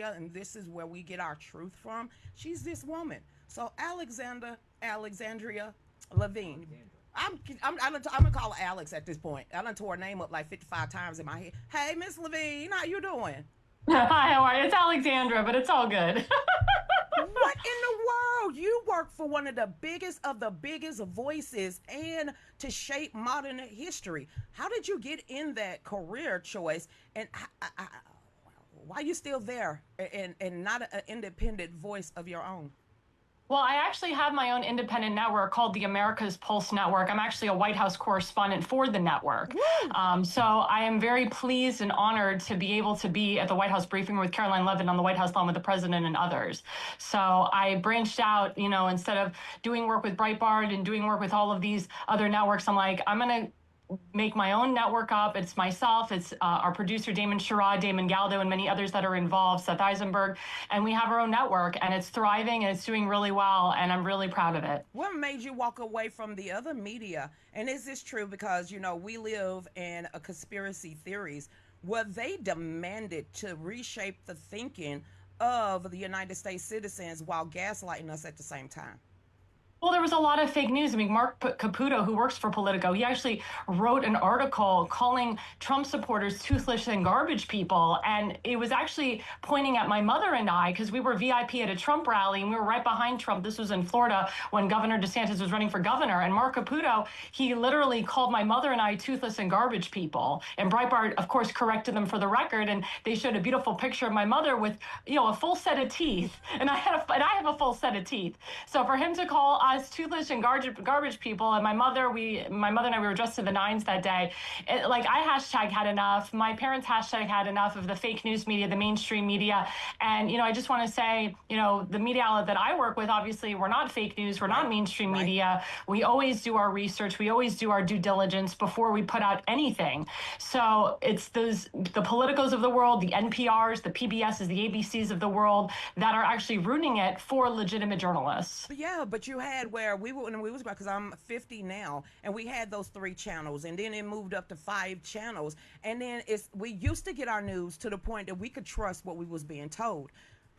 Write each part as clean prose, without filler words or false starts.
media, and this is where we get our truth from. She's this woman. So Alexandria Levine. I'm gonna call her Alex at this point. I done tore her name up like 55 times in my head. Hey, Miss Levine, how you doing? Hi, how are you? It's Alexandra, but it's all good. What in the world? You work for one of the biggest voices and to shape modern history. How did you get in that career choice? And why are you still there and not an independent voice of your own? Well, I actually have my own independent network called the America's Pulse Network. I'm actually a White House correspondent for the network. Woo! So I am very pleased and honored to be able to be at the White House briefing with Caroline Levin on the White House lawn with the president and others. So I branched out, instead of doing work with Breitbart and doing work with all of these other networks, I'm like, I'm going to make my own network up. It's myself, it's our producer, Damon Sherrod, Damon Galdo, and many others that are involved, Seth Eisenberg. And we have our own network, and it's thriving, and it's doing really well, and I'm really proud of it. What made you walk away from the other media? And is this true? Because, we live in a conspiracy theories where they demanded to reshape the thinking of the United States citizens while gaslighting us at the same time. Well, there was a lot of fake news. I mean, Mark Caputo, who works for Politico, he actually wrote an article calling Trump supporters toothless and garbage people. And it was actually pointing at my mother and I, because we were VIP at a Trump rally and we were right behind Trump. This was in Florida when Governor DeSantis was running for governor. And Mark Caputo, he literally called my mother and I toothless and garbage people. And Breitbart, of course, corrected them for the record. And they showed a beautiful picture of my mother with, a full set of teeth. And I have a full set of teeth. So for him to call us toothless and garbage people, and my mother and I, we were dressed to the nines that day. I hashtag had enough. My parents hashtag had enough of the fake news media, the mainstream media. And, I just want to say, the media outlet that I work with, obviously, we're not fake news. We're not mainstream media. We always do our research. We always do our due diligence before we put out anything. So it's the Politicos of the world, the NPRs, the PBSs, the ABCs of the world that are actually rooting it for legitimate journalists. Yeah, but you had where we were when we was, because I'm 50 now, and we had those 3 channels, and then it moved up to 5 channels, and then we used to get our news to the point that we could trust what we was being told.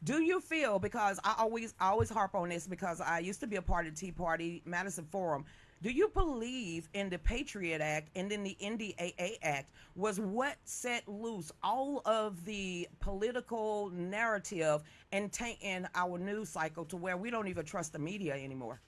Do you feel, because I always harp on this, because I used to be a part of the Tea Party, Madison Forum, do you believe in the Patriot Act and then the NDAA Act was what set loose all of the political narrative and tainting our news cycle to where we don't even trust the media anymore?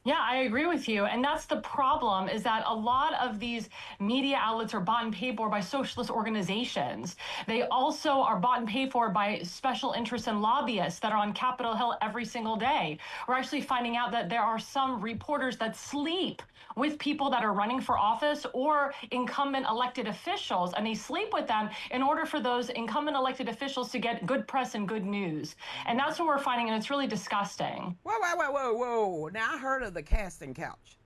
Yeah, I agree with you. And that's the problem, is that a lot of these media outlets are bought and paid for by socialist organizations. They also are bought and paid for by special interests and lobbyists that are on Capitol Hill every single day. We're actually finding out that there are some reporters that sleep with people that are running for office or incumbent elected officials, and they sleep with them in order for those incumbent elected officials to get good press and good news. And that's what we're finding, and it's really disgusting. Whoa. Now, I heard of the casting couch,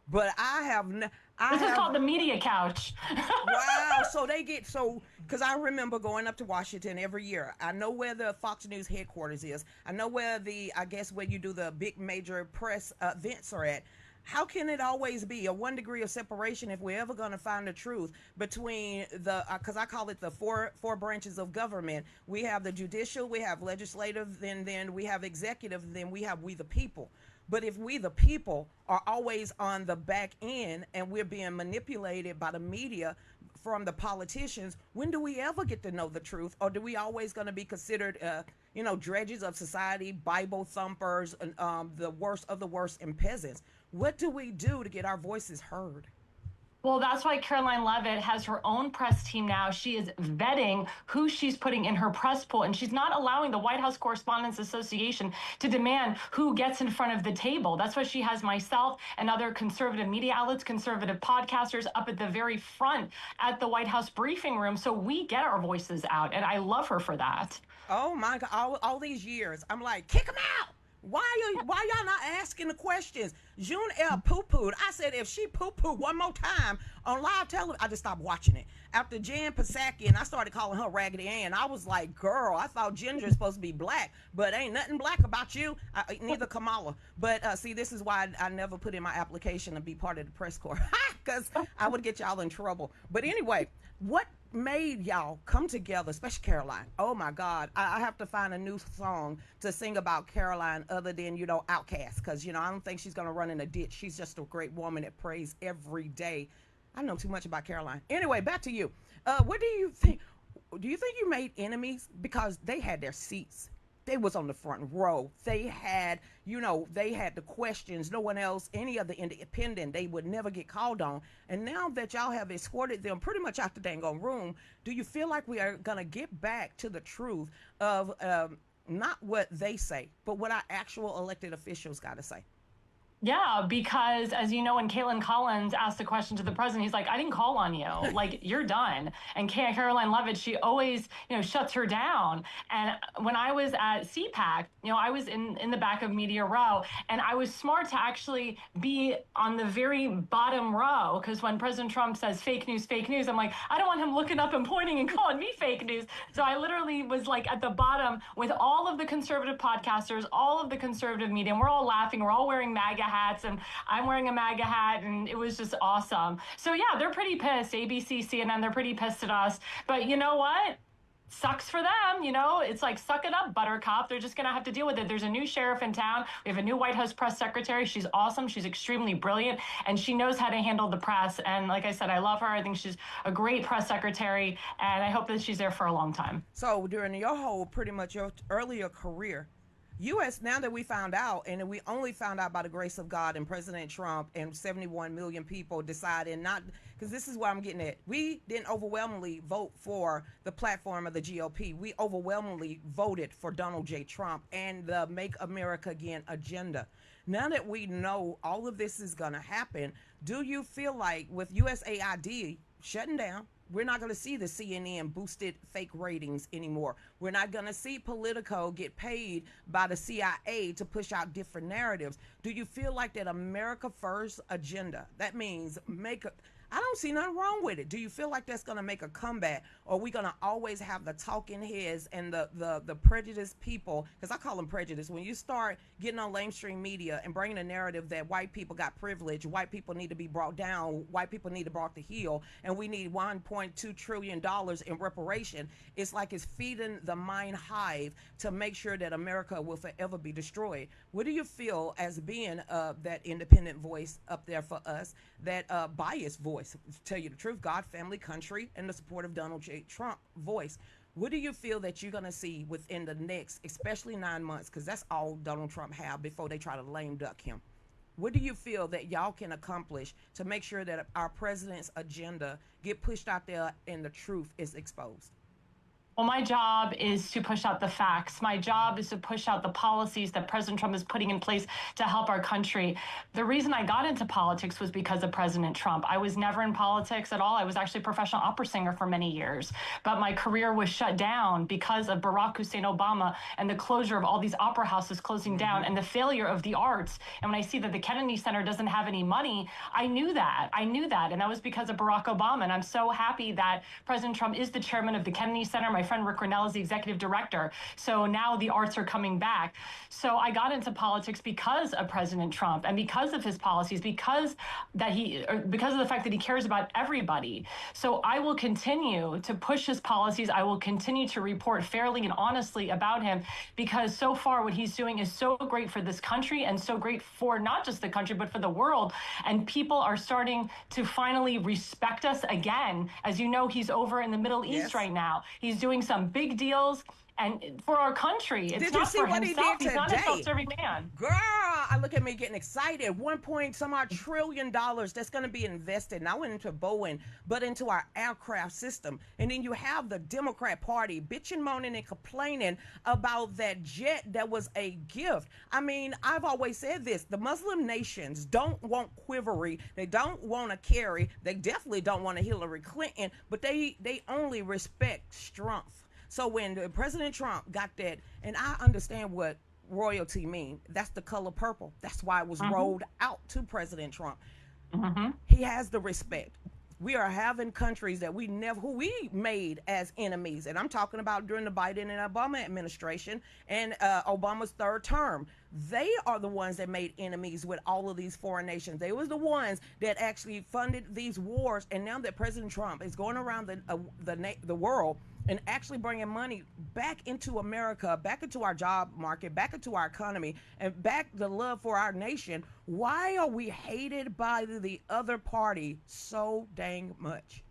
but This is called the media couch. Wow. Because I remember going up to Washington every year. I know where the Fox News headquarters is. I know where where you do the big major press events are at. How can it always be a 1 degree of separation if we're ever going to find the truth between because I call it the four branches of government. We have the judicial, we have legislative, then we have executive, then we have we the people. But if we the people are always on the back end and we're being manipulated by the media from the politicians, when do we ever get to know the truth? Or do we always going to be considered dredges of society, Bible thumpers, the worst of the worst, and peasants? What do we do to get our voices heard? Well, that's why Caroline Levitt has her own press team now. She is vetting who she's putting in her press pool, and she's not allowing the White House Correspondents Association to demand who gets in front of the table. That's why she has myself and other conservative media outlets, conservative podcasters up at the very front at the White House briefing room, so we get our voices out, and I love her for that. Oh my God, all these years, I'm like, kick them out. Why y'all not asking the questions? June L. poo-pooed. I said if she poo-pooed one more time on live television, I just stopped watching it. After Jan Psaki, and I started calling her Raggedy Ann, I was like, girl, I thought ginger is supposed to be black, but ain't nothing black about you. Neither Kamala. But see, this is why I never put in my application to be part of the press corps, because I would get y'all in trouble. But anyway, what made y'all come together, especially Caroline? Oh my God, I have to find a new song to sing about Caroline other than, Outcast, because, I don't think she's going to run in a ditch. She's just a great woman that prays every day. I know too much about Caroline. Anyway, back to you. What do you think? Do you think you made enemies because they had their seats? They was on the front row. They had, they had the questions. No one else, any other independent, they would never get called on. And now that y'all have escorted them pretty much out the dang on room, do you feel like we are going to get back to the truth of not what they say, but what our actual elected officials got to say? Yeah, because as you know, when Caitlin Collins asked the question to the president, he's like, I didn't call on you. Like, you're done. And Caroline Levitt, she always, shuts her down. And when I was at CPAC, I was in the back of Media Row, and I was smart to actually be on the very bottom row, because when President Trump says fake news, I'm like, I don't want him looking up and pointing and calling me fake news. So I literally was like at the bottom with all of the conservative podcasters, all of the conservative media, and we're all laughing. We're all wearing MAGA hats, and I'm wearing a MAGA hat, and it was just awesome. So yeah, they're pretty pissed. ABC, CNN, they're pretty pissed at us. But you know what? Sucks for them, it's like, suck it up, buttercup. They're just gonna have to deal with it. There's a new sheriff in town. We have a new White House press secretary. She's awesome. She's extremely brilliant, and she knows how to handle the press. And like I said, I love her. I think she's a great press secretary, and I hope that she's there for a long time. So during your whole, pretty much your earlier career, U.S., now that we found out, and we only found out by the grace of God and President Trump and 71 million people deciding not, because this is what I'm getting at. We didn't overwhelmingly vote for the platform of the GOP. We overwhelmingly voted for Donald J. Trump and the Make America Again agenda. Now that we know all of this is going to happen, do you feel like with USAID shutting down, we're not going to see the CNN boosted fake ratings anymore? We're not going to see Politico get paid by the CIA to push out different narratives. Do you feel like that America First agenda, that means I don't see nothing wrong with it. Do you feel like that's going to make a comeback, or are we going to always have the talking heads and the prejudiced people? Because I call them prejudice. When you start getting on mainstream media and bringing a narrative that white people got privilege, white people need to be brought down, white people need to be brought to heel, and we need $1.2 trillion in reparation, it's like it's feeding the mind hive to make sure that America will forever be destroyed. What do you feel as being that independent voice up there for us, that biased voice? To tell you the truth, God, family, country, and the support of Donald J. Trump voice. What do you feel that you're going to see within the next, especially 9 months, because that's all Donald Trump have before they try to lame duck him? What do you feel that y'all can accomplish to make sure that our president's agenda get pushed out there and the truth is exposed? Well, my job is to push out the facts. My job is to push out the policies that President Trump is putting in place to help our country. The reason I got into politics was because of President Trump. I was never in politics at all. I was actually a professional opera singer for many years. But my career was shut down because of Barack Hussein Obama and the closure of all these opera houses closing down and the failure of the arts. And when I see that the Kennedy Center doesn't have any money, I knew that. And that was because of Barack Obama. And I'm so happy that President Trump is the chairman of the Kennedy Center. My friend Rick Grinnell is the executive director. So now the arts are coming back. So I got into politics because of President Trump and because of his policies, because of the fact that he cares about everybody. So I will continue to push his policies. I will continue to report fairly and honestly about him, because so far what he's doing is so great for this country and so great for not just the country, but for the world. And people are starting to finally respect us again. As you know, he's over in the Middle East right now. He's doing some big deals and for our country. It's not for himself. He's not a self-serving man. Girl, I look at me getting excited. $1 trillion that's going to be invested not into Boeing, but into our aircraft system. And then you have the Democrat Party bitching, moaning, and complaining about that jet that was a gift. I mean, I've always said this. The Muslim nations don't want quivery. They don't want to carry. They definitely don't want a Hillary Clinton, but they only respect strength. So when President Trump got that, and I understand what royalty means, that's the color purple. That's why it was rolled out to President Trump. He has the respect. we are having countries that who we made as enemies, and I'm talking about during the Biden and Obama administration and Obama's third term. They are the ones that made enemies with all of these foreign nations. They was the ones that actually funded these wars, and now that President Trump is going around the world and actually bringing money back into America, back into our job market, back into our economy, and back the love for our nation, why are we hated by the other party so dang much?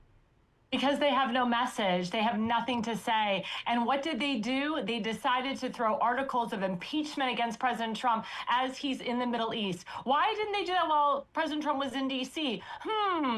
Because they have no message. They have nothing to say. And what did they do? They decided to throw articles of impeachment against President Trump as he's in the Middle East. Why didn't they do that while President Trump was in D.C.?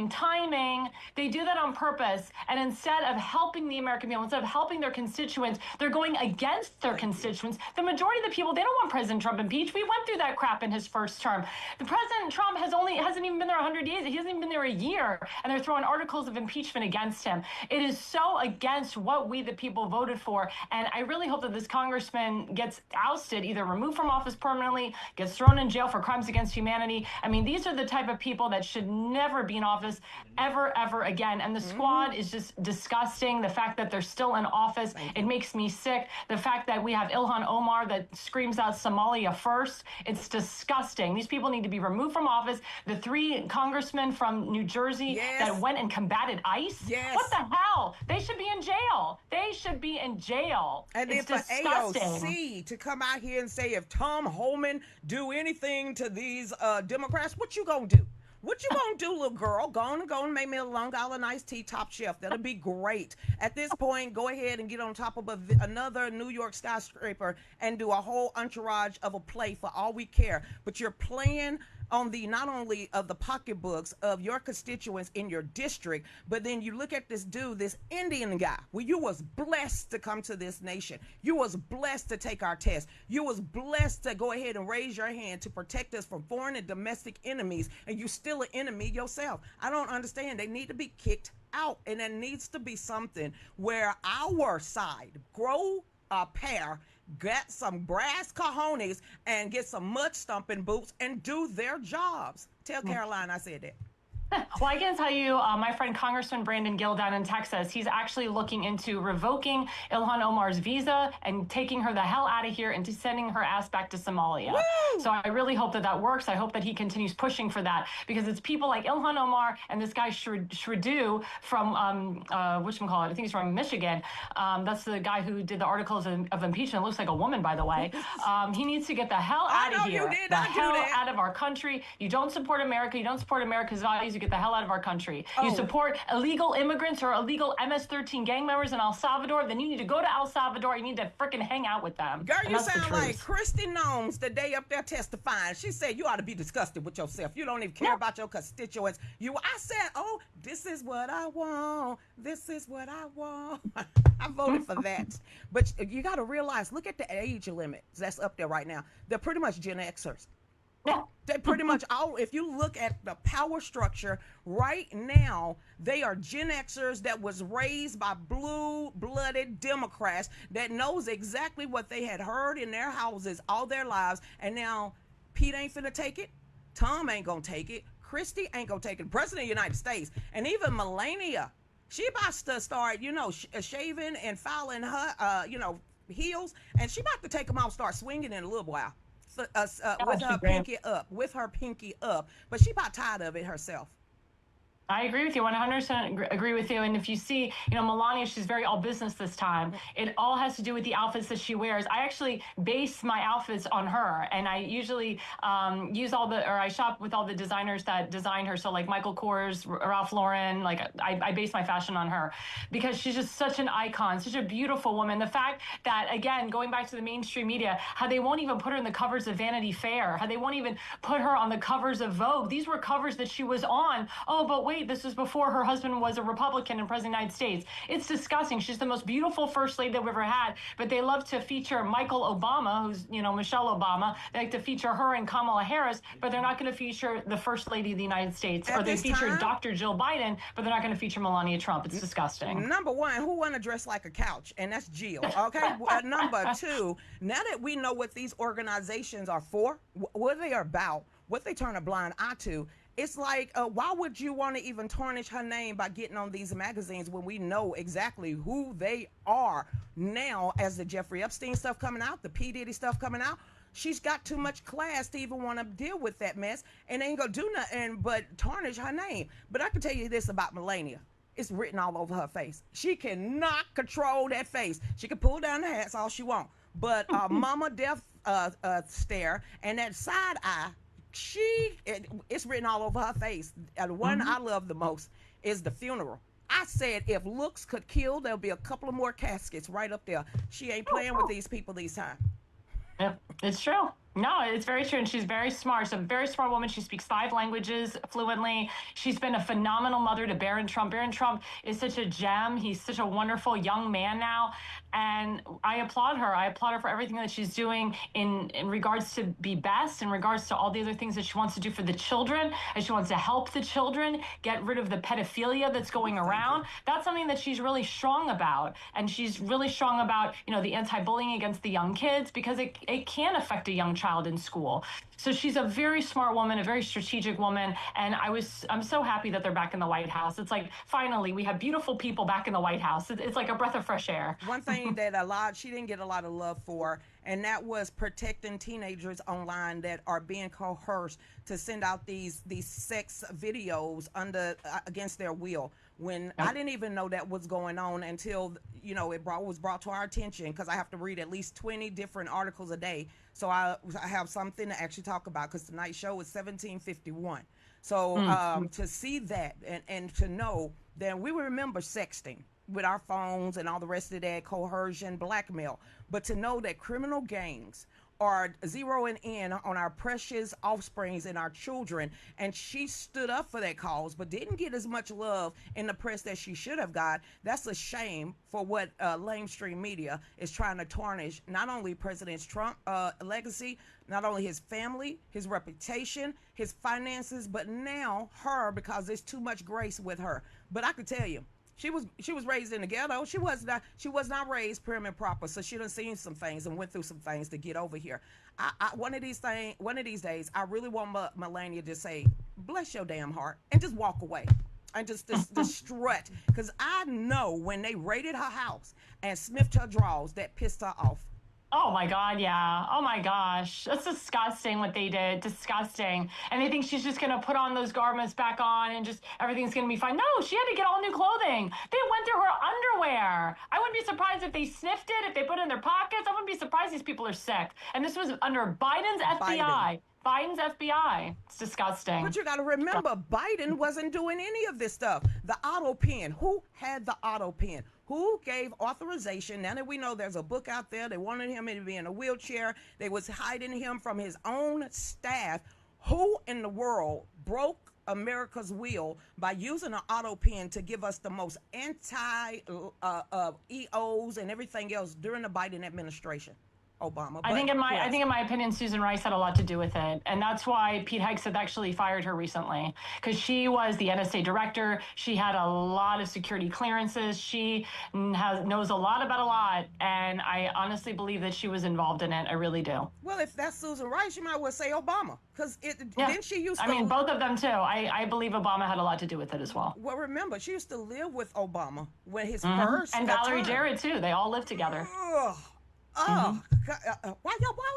Timing. They do that on purpose. And instead of helping the American people, instead of helping their constituents, they're going against their constituents. The majority of the people, they don't want President Trump impeached. We went through that crap in his first term. The President Trump hasn't even been there 100 days. He hasn't even been there a year. And they're throwing articles of impeachment against him. It is so against what we, the people, voted for. And I really hope that this congressman gets ousted, either removed from office permanently, gets thrown in jail for crimes against humanity. I mean, these are the type of people that should never be in office ever again. And the squad is just disgusting. The fact that they're still in office, it makes me sick. The fact that we have Ilhan Omar that screams out Somalia first, it's disgusting. These people need to be removed from office. The 3 congressmen from New Jersey that went and combated ICE, what the hell? They should be in jail. They should be in jail. And it's then for disgusting. AOC to come out here and say, if Tom Homan do anything to these Democrats, what you gonna do? What you gonna do, little girl? Go on and make me a Long Island iced tea top shelf. That'll be great. At this point, go ahead and get on top of another New York skyscraper and do a whole entourage of a play for all we care. But you're playing on the not only of the pocketbooks of your constituents in your district, but then you look at this dude, this Indian guy. Well, you was blessed to come to this nation. You was blessed to take our test. You was blessed to go ahead and raise your hand to protect us from foreign and domestic enemies, and you still an enemy yourself. I don't understand. They need to be kicked out, and there needs to be something where our side grow a pair, get some brass cojones, and get some mud stomping boots and do their jobs. Tell Caroline I said that. Well, I can tell you, my friend Congressman Brandon Gill down in Texas, he's actually looking into revoking Ilhan Omar's visa and taking her the hell out of here and sending her ass back to Somalia. Woo! So I really hope that that works. I hope that he continues pushing for that, because it's people like Ilhan Omar and this guy Shredu from, whatchamacallit, I think he's from Michigan. That's the guy who did the articles of impeachment. Looks like a woman, by the way. He needs to get the hell out of here. The hell out of our country. You don't support America. You don't support America's values. You get the hell out of our country. You support illegal immigrants or illegal MS-13 gang members in El Salvador, then you need to go to El Salvador. You need to freaking hang out with them. Girl, you sound like Christy Gnomes the day up there testifying. She said you ought to be disgusted with yourself. You don't even care about your constituents. I said, oh, this is what I want. This is what I want. I voted for that. But you got to realize, look at the age limit that's up there right now. They're pretty much Gen Xers. They pretty much all, if you look at the power structure right now, they are Gen Xers that was raised by blue-blooded Democrats that knows exactly what they had heard in their houses all their lives. And now Pete ain't finna take it. Tom ain't gonna take it. Christy ain't gonna take it. President of the United States. And even Melania, she about to start, shaving and filing her, heels. And she about to take them out, start swinging in a little while. With her pinky up, but she about tired of it herself. I agree with you, 100% agree with you. And if you see, Melania, she's very all business this time. It all has to do with the outfits that she wears. I actually base my outfits on her, and I usually I shop with all the designers that design her. So like Michael Kors, Ralph Lauren, like I base my fashion on her because she's just such an icon, such a beautiful woman. The fact that, again, going back to the mainstream media, how they won't even put her in the covers of Vanity Fair, how they won't even put her on the covers of Vogue. These were covers that she was on. Oh, but wait, this was before her husband was a Republican and president of the United States. It's disgusting. She's the most beautiful first lady that we've ever had, but they love to feature Michael Obama, who's, Michelle Obama. They like to feature her and Kamala Harris, but they're not going to feature the first lady of the United States. Or they feature Dr. Jill Biden, but they're not going to feature Melania Trump. It's disgusting. Number one, who want to dress like a couch? And that's Jill, okay? Number two, now that we know what these organizations are for, what they are about, what they turn a blind eye to, It's like, why would you want to even tarnish her name by getting on these magazines when we know exactly who they are now? As the Jeffrey Epstein stuff coming out, the P Diddy stuff coming out, she's got too much class to even want to deal with that mess, and ain't gonna do nothing but tarnish her name. But I can tell you this about Melania. It's written all over her face. She cannot control that face. She can pull down the hats all she wants. But mama death stare and that side eye, it's written all over her face. And the one I love the most is the funeral. I said if looks could kill, there'll be a couple of more caskets right up there. She ain't playing with these people these times. Yep, it's true. No, it's very true. And she's very smart. She's a very smart woman. She speaks 5 languages fluently. She's been a phenomenal mother to Barron Trump. Barron Trump is such a gem. He's such a wonderful young man now. And I applaud her. I applaud her for everything that she's doing in regards to be best, in regards to all the other things that she wants to do for the children, and she wants to help the children, get rid of the pedophilia that's going around. That's something that she's really strong about. And she's really strong about, the anti-bullying against the young kids, because it can affect a young child in school. So she's a very smart woman, a very strategic woman, and I'm so happy that they're back in the White House. It's like, finally, we have beautiful people back in the White House. It's like a breath of fresh air. One thing that she didn't get a lot of love for, and that was protecting teenagers online that are being coerced to send out these sex videos against their will. When I didn't even know that was going on until it was brought to our attention, because I have to read at least 20 different articles a day, so I have something to actually talk about, because tonight's show is 1751. So to see that and to know that we remember sexting with our phones and all the rest of that, coercion, blackmail, but to know that criminal gangs are zeroing in on our precious offsprings and our children, and she stood up for that cause but didn't get as much love in the press that she should have got. That's a shame for what lamestream media is trying to tarnish not only President Trump legacy, not only his family, his reputation, his finances, but now her, because there's too much grace with her. But I could tell you, she was raised in the ghetto. She was not raised prim and proper. So she done seen some things and went through some things to get over here. One of these days, I really want Melania to say, "Bless your damn heart," and just walk away, and just strut. Because I know when they raided her house and sniffed her drawers, that pissed her off. Oh my God, yeah. Oh my gosh. That's disgusting what they did. Disgusting. And they think she's just going to put on those garments back on and just everything's going to be fine. No, she had to get all new clothing. They went through her underwear. I wouldn't be surprised if they sniffed it, if they put it in their pockets. I wouldn't be surprised these people are sick. And this was under Biden's FBI. Biden's FBI. It's disgusting. But you got to remember, Biden wasn't doing any of this stuff. The auto pen. Who had the auto pen? Who gave authorization? Now that we know there's a book out there, they wanted him to be in a wheelchair. They was hiding him from his own staff. Who in the world broke America's will by using an auto pen to give us the most EOs and everything else during the Biden administration? Obama. I think in my opinion, Susan Rice had a lot to do with it, and that's why Pete Hegseth actually fired her recently, because she was the NSA director. She had a lot of security clearances. She knows a lot about a lot, and I honestly believe that she was involved in it. I really do. Well, if that's Susan Rice, you might well say Obama, because didn't she used to? I mean, both of them too. I believe Obama had a lot to do with it as well. Well, remember, she used to live with Obama when his first and Valerie Jarrett too. They all lived together. Why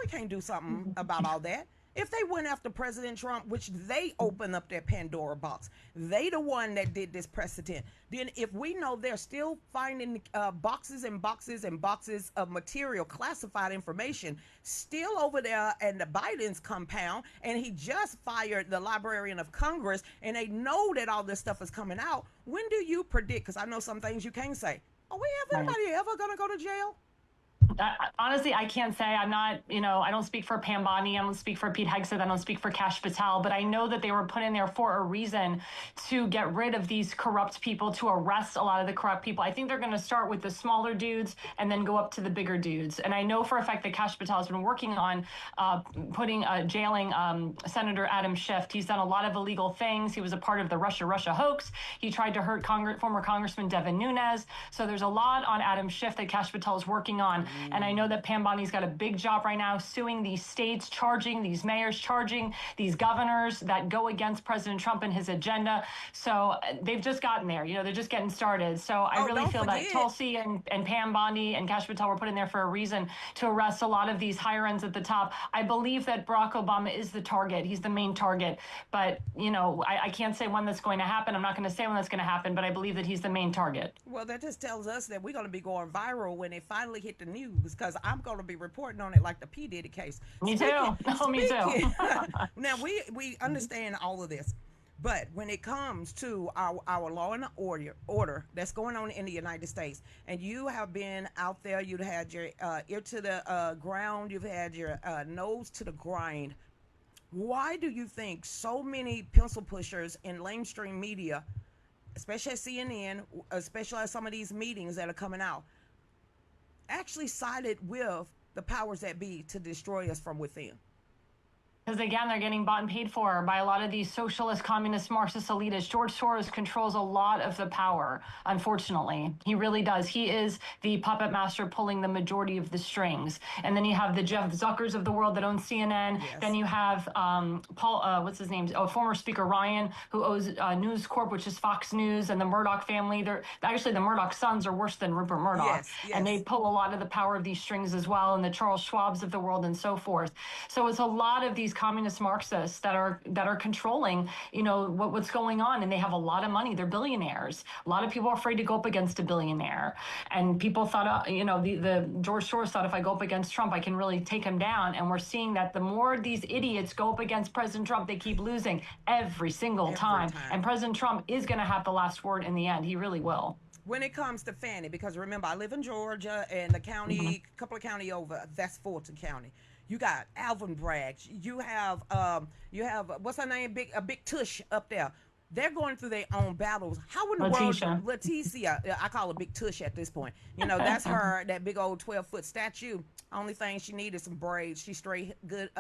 we can't do something about all that? If they went after President Trump, which they opened up their Pandora box, they the one that did this precedent. Then if we know they're still finding boxes and boxes and boxes of material, classified information, still over there in the Biden's compound, and he just fired the Librarian of Congress, and they know that all this stuff is coming out, when do you predict, because I know some things you can't say, are anybody ever going to go to jail? Honestly, I can't say. I'm not, I don't speak for Pam Bondi. I don't speak for Pete Hegseth. I don't speak for Kash Patel. But I know that they were put in there for a reason, to get rid of these corrupt people, to arrest a lot of the corrupt people. I think they're going to start with the smaller dudes and then go up to the bigger dudes. And I know for a fact that Kash Patel has been working on jailing Senator Adam Schiff. He's done a lot of illegal things. He was a part of the Russia hoax. He tried to hurt former Congressman Devin Nunes. So there's a lot on Adam Schiff that Kash Patel is working on. And I know that Pam Bondi's got a big job right now suing these states, charging these mayors, charging these governors that go against President Trump and his agenda. So they've just gotten there. They're just getting started. So I really feel that Tulsi and Pam Bondi and Kash Patel were put in there for a reason, to arrest a lot of these higher ends at the top. I believe that Barack Obama is the target. He's the main target. But, I can't say when that's going to happen. I'm not going to say when that's going to happen, but I believe that he's the main target. Well, that just tells us that we're going to be going viral when it finally hit the news, because I'm going to be reporting on it like the P. Diddy case. Me too. Me too. Now, we understand all of this. But when it comes to our law and order that's going on in the United States, and you have been out there, you've had your ear to the ground, you've had your nose to the grind, why do you think so many pencil pushers in mainstream media, especially at CNN, especially at some of these meetings that are coming out, actually sided with the powers that be to destroy us from within? Because again, they're getting bought and paid for by a lot of these socialist, communist, Marxist elitists. George Soros controls a lot of the power, unfortunately. He really does. He is the puppet master pulling the majority of the strings. And then you have the Jeff Zuckers of the world that own CNN. Yes. Then you have Paul, what's his name? Former Speaker Ryan, who owns News Corp, which is Fox News, and the Murdoch family. Actually, the Murdoch sons are worse than Rupert Murdoch. Yes, yes. And they pull a lot of the power of these strings as well, and the Charles Schwabs of the world and so forth. So it's a lot of these communist Marxists that are controlling, what's going on, and they have a lot of money. They're billionaires. A lot of people are afraid to go up against a billionaire, and people thought, the George Soros thought, if I go up against Trump, I can really take him down. And we're seeing that the more these idiots go up against President Trump, they keep losing every single time. And President Trump is going to have the last word in the end. He really will. When it comes to Fannie, because remember, I live in Georgia, and the county, couple of county over, that's Fulton County. You got Alvin Bragg. You have what's her name? Big Tush up there. They're going through their own battles. How in the world, Leticia? I call her Big Tush at this point. That's her, that big old 12-foot statue. Only thing she needed some braids. She's straight good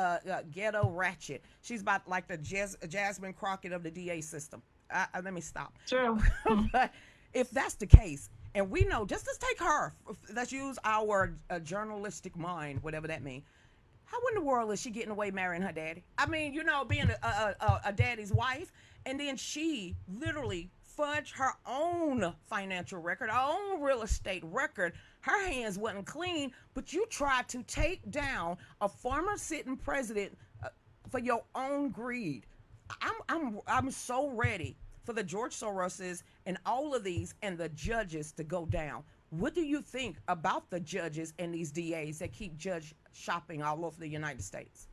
ghetto ratchet. She's about like the Jasmine Crockett of the DA system. Let me stop. True. But if that's the case, and we know, just let's take her. Let's use our journalistic mind, whatever that means. How in the world is she getting away marrying her daddy? I mean, being a daddy's wife, and then she literally fudged her own financial record, her own real estate record. Her hands wasn't clean, but you tried to take down a former sitting president for your own greed. I'm so ready for the George Soroses and all of these and the judges to go down. What do you think about the judges and these DAs that keep judge shopping all over the United States?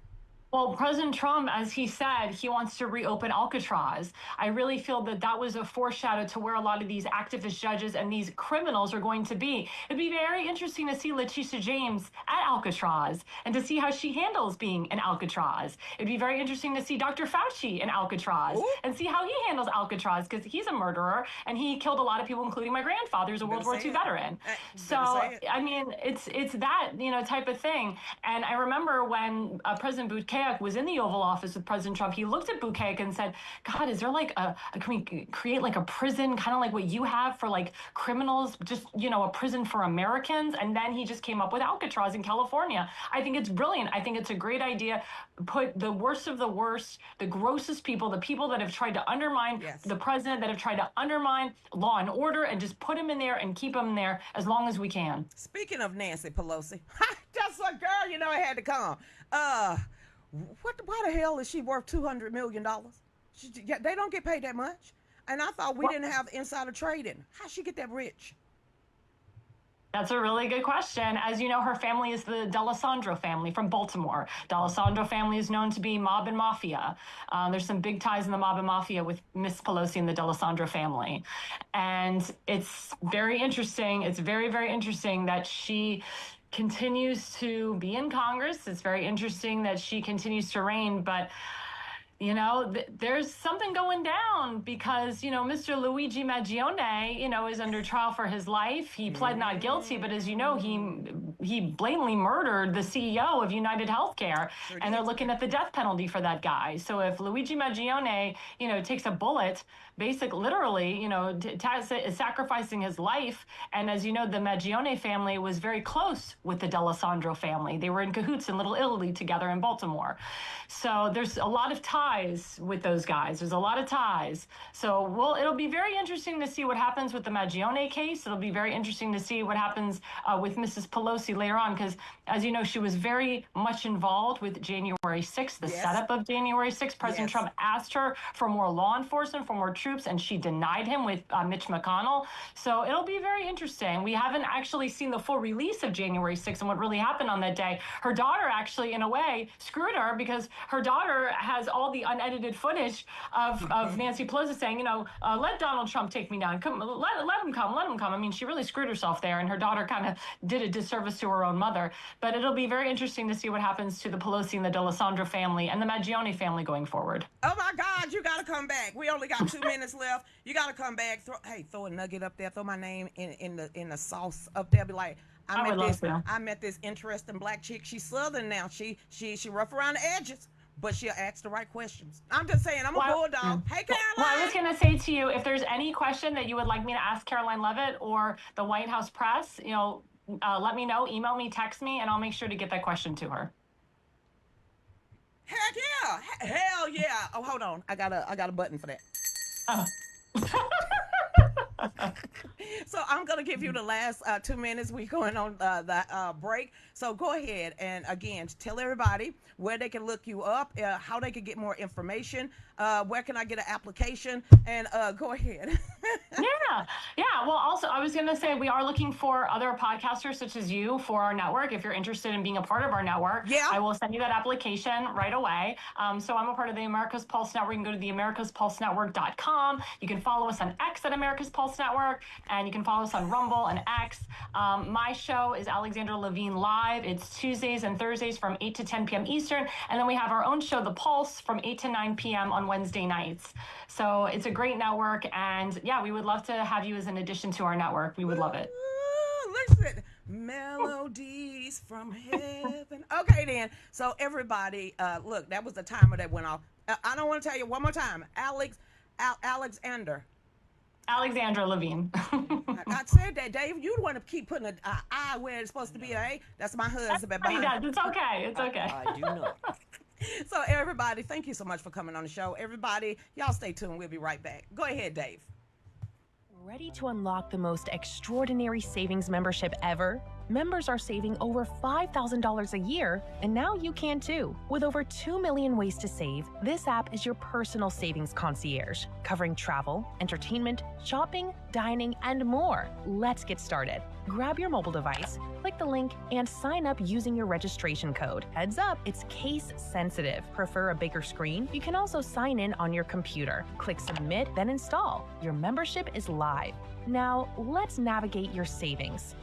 Well, President Trump, as he said, he wants to reopen Alcatraz. I really feel that that was a foreshadow to where a lot of these activist judges and these criminals are going to be. It'd be very interesting to see Letitia James at Alcatraz and to see how she handles being in Alcatraz. It'd be very interesting to see Dr. Fauci in Alcatraz and see how he handles Alcatraz, because he's a murderer and he killed a lot of people, including my grandfather, who's a World War II veteran. So, I mean, it's that, type of thing. And I remember when President Buttigieg was in the Oval Office with President Trump, he looked at Buttigieg and said, God, is there can we create like a prison, kind of like what you have for like criminals, just, a prison for Americans? And then he just came up with Alcatraz in California. I think it's brilliant. I think it's a great idea. Put the worst of the worst, the grossest people, the people that have tried to undermine the president, that have tried to undermine law and order, and just put him in there and keep him there as long as we can. Speaking of Nancy Pelosi, that's a girl, it had to come. Why the hell is she worth $200 million? They don't get paid that much. And I thought we didn't have insider trading. How'd she get that rich? That's a really good question. As you know, her family is the D'Alessandro family from Baltimore. D'Alessandro family is known to be mob and mafia. There's some big ties in the mob and mafia with Miss Pelosi and the D'Alessandro family. And it's very interesting. It's very, very interesting that she continues to be in Congress. It's very interesting that she continues to reign, but There's something going down because, Mr. Luigi Maggione, is under trial for his life. He pled not guilty, but as you know, he blatantly murdered the CEO of United Healthcare, and they're looking at the death penalty for that guy. So if Luigi Maggione, takes a bullet, literally, is sacrificing his life. And as you know, the Maggione family was very close with the D'Alessandro family. They were in cahoots in Little Italy together in Baltimore. So there's a lot of ties with those guys. There's a lot of ties. So it'll be very interesting to see what happens with the Maggione case. It'll be very interesting to see what happens with Mrs. Pelosi later on, because as you know, she was very much involved with January 6th, the setup of January 6th. President Trump asked her for more law enforcement, for more troops, and she denied him with Mitch McConnell. So it'll be very interesting. We haven't actually seen the full release of January 6th and what really happened on that day. Her daughter actually, in a way, screwed her, because her daughter has all the unedited footage of Nancy Pelosi saying, let Donald Trump take me down. Come, let him come. I mean, she really screwed herself there, and her daughter kind of did a disservice to her own mother. But it'll be very interesting to see what happens to the Pelosi and the D'Alessandro family and the Maggione family going forward. Oh my God, you got to come back. We only got 2 minutes left. You got to come back. Throw a nugget up there. Throw my name in the sauce up there. Be like, I met this interesting black chick. She's Southern now. She rough around the edges, but she'll ask the right questions. I'm just saying, I'm a bulldog. Hey, Caroline. Well, I was going to say to you, if there's any question that you would like me to ask Caroline Levitt or the White House press, let me know, email me, text me, and I'll make sure to get that question to her. Heck yeah. Hell yeah. Oh, hold on. I got a button for that. So I'm going to give you the last 2 minutes. We're going on the break. So go ahead and, again, tell everybody where they can look you up, how they can get more information, where can I get an application, and go ahead. Yeah. Well, also, I was going to say we are looking for other podcasters such as you for our network. If you're interested in being a part of our network, I will send you that application right away. So I'm a part of the America's Pulse Network. You can go to the americaspulsenetwork.com. You can follow us on X at America's Pulse Network, and you can follow us on Rumble and X. My show is Alexandra Levine Live. It's Tuesdays and Thursdays from 8 to 10 p.m. Eastern. And then we have our own show, The Pulse, from 8 to 9 p.m. on Wednesday nights. So it's a great network. And yeah, we would love to have you as an addition to our network. We would love it. Listen, melodies from heaven. Okay, then. So everybody, look, that was the timer that went off. I don't want to tell you one more time. Alexandra Levine. I said that, Dave. You want to keep putting an I where it's supposed to be an A. That's my husband. He does. It's okay. It's okay. I do not. So everybody, thank you so much for coming on the show. Everybody, y'all stay tuned. We'll be right back. Go ahead, Dave. Ready to unlock the most extraordinary savings membership ever? Members are saving over $5,000 a year, and now you can too. With over 2 million ways to save, this app is your personal savings concierge, covering travel, entertainment, shopping, dining, and more. Let's get started. Grab your mobile device, click the link, and sign up using your registration code. Heads up, it's case sensitive. Prefer a bigger screen? You can also sign in on your computer. Click submit, then install. Your membership is live. Now, let's navigate your savings.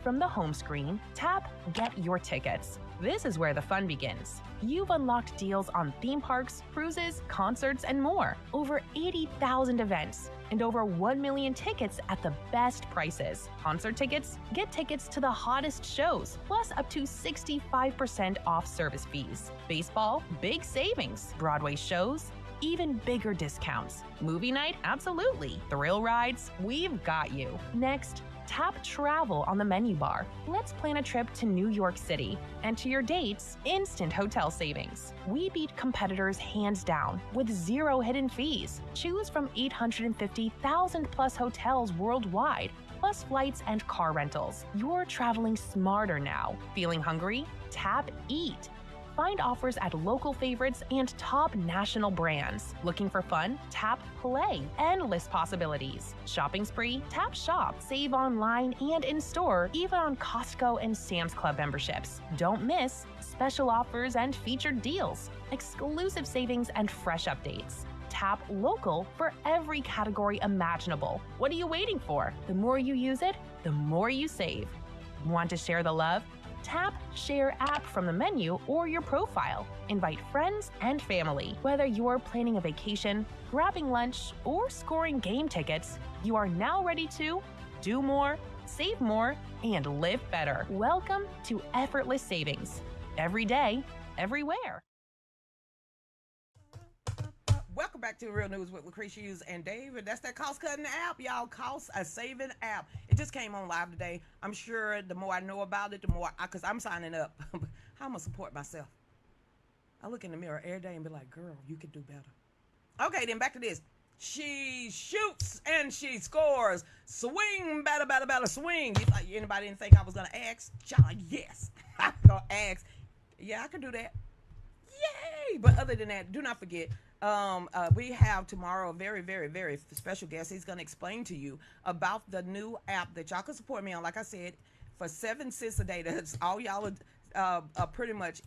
From the home screen, tap Get Your Tickets. This is where the fun begins. You've unlocked deals on theme parks, cruises, concerts, and more. Over 80,000 events and over 1 million tickets at the best prices. Concert tickets? Get tickets to the hottest shows, plus up to 65% off service fees. Baseball? Big savings. Broadway shows? Even bigger discounts. Movie night? Absolutely. Thrill rides? We've got you. Next, tap Travel on the menu bar. Let's plan a trip to New York City. Enter your dates, instant hotel savings. We beat competitors hands down with 0 hidden fees. Choose from 850,000 plus hotels worldwide, plus flights and car rentals. You're traveling smarter now. Feeling hungry? Tap Eat. Find offers at local favorites and top national brands. Looking for fun? Tap Play. Endless possibilities. Shopping spree? Tap Shop. Save online and in-store, even on Costco and Sam's Club memberships. Don't miss special offers and featured deals, exclusive savings, and fresh updates. Tap Local for every category imaginable. What are you waiting for? The more you use it, the more you save. Want to share the love? Tap Share App from the menu or your profile. Invite friends and family. Whether you're planning a vacation, grabbing lunch, or scoring game tickets, you are now ready to do more, save more, and live better. Welcome to Effortless Savings. Every day, everywhere. Welcome back to Real News with Lucretia Hughes and David. That's that cost-cutting app, y'all. Cost-saving app. It just came on live today. I'm sure the more I know about it, the more because I'm signing up. How am I going to support myself? I look in the mirror every day and be like, girl, you could do better. Okay, then back to this. She shoots and she scores. Swing, batter, batter, batter, swing. Anybody didn't think I was going to ask? John, yes. I'm going to ask. Yeah, I can do that. Yay! But other than that, do not forget, we have tomorrow a very, very, very special guest. He's going to explain to you about the new app that y'all can support me on. Like I said, for 7 cents a day, that's all y'all pretty much